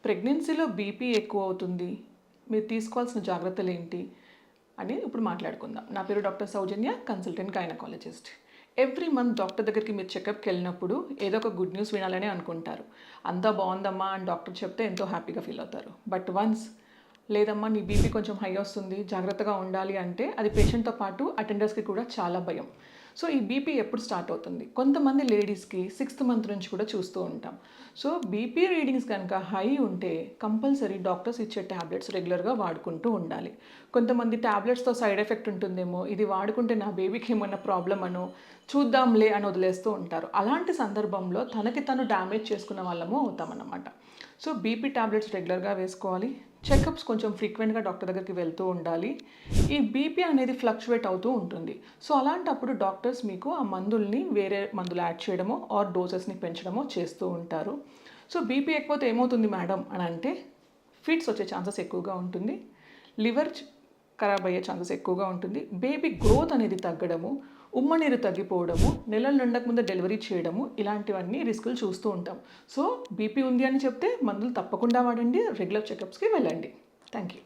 ప్రెగ్నెన్సీలో బీపీ ఎక్కువ అవుతుంది, మీరు తీసుకోవాల్సిన జాగ్రత్తలు ఏంటి అని ఇప్పుడు మాట్లాడుకుందాం. నా పేరు doctor Soujanya, consultant gynaecologist. Every month doctor దగ్గరికి మీరు చెకప్కి వెళ్ళినప్పుడు ఏదో ఒక గుడ్ న్యూస్ వినాలని అనుకుంటారు. అంతా బాగుందమ్మా అని డాక్టర్ చెప్తే ఎంతో హ్యాపీగా ఫీల్ అవుతారు. బట్ వన్స్ లేదమ్మా నీ బీపీ కొంచెం హై వస్తుంది, జాగ్రత్తగా ఉండాలి అంటే అది పేషెంట్తో పాటు అటెండర్స్కి కూడా చాలా భయం. సో ఈ బీపీ ఎప్పుడు స్టార్ట్ అవుతుంది? కొంతమంది లేడీస్కి 6th మంత్ నుంచి కూడా చూస్తూ ఉంటాం. సో బీపీ రీడింగ్స్ కనుక హై ఉంటే కంపల్సరీ డాక్టర్స్ ఇచ్చే ట్యాబ్లెట్స్ రెగ్యులర్గా వాడుకుంటూ ఉండాలి. కొంతమంది ట్యాబ్లెట్స్తో సైడ్ ఎఫెక్ట్ ఉంటుందేమో, ఇది వాడుకుంటే నా బేబీకి ఏమన్నా ప్రాబ్లం అనో చూద్దాంలే అని వదిలేస్తూ ఉంటారు. అలాంటి సందర్భంలో తనకి తను డ్యామేజ్ చేసుకున్న వాళ్ళము అవుతామన్నమాట. సో బీపీ ట్యాబ్లెట్స్ రెగ్యులర్గా వేసుకోవాలి. చెకప్స్ కొంచెం ఫ్రీక్వెంట్గా డాక్టర్ దగ్గరికి వెళ్తూ ఉండాలి. ఈ బీపీ అనేది ఫ్లక్చువేట్ అవుతూ ఉంటుంది. సో అలాంటప్పుడు డాక్టర్స్ మీకు ఆ మందుల్ని వేరే మందులు యాడ్ చేయడమో ఆర్ డోసెస్ని పెంచడమో చేస్తూ ఉంటారు. సో బీపీ ఎక్కువైతే ఏమవుతుంది మేడం అని అంటే ఫిట్స్ వచ్చే ఛాన్సెస్ ఎక్కువగా ఉంటుంది, లివర్ ఖరాబ్ అయ్యే ఛాన్సెస్ ఎక్కువగా ఉంటుంది, బేబీ గ్రోత్ అనేది తగ్గడము, ఉమ్మనీరు తగ్గిపోవడము, నెలలు నిండక ముందే డెలివరీ చేయడము, ఇలాంటివన్నీ రిస్కులు చూస్తూ ఉంటాం. సో బీపీ ఉంది అని చెప్తే మందులు తప్పకుండా వాడండి, రెగ్యులర్ చెకప్స్కి వెళ్ళండి. Thank you.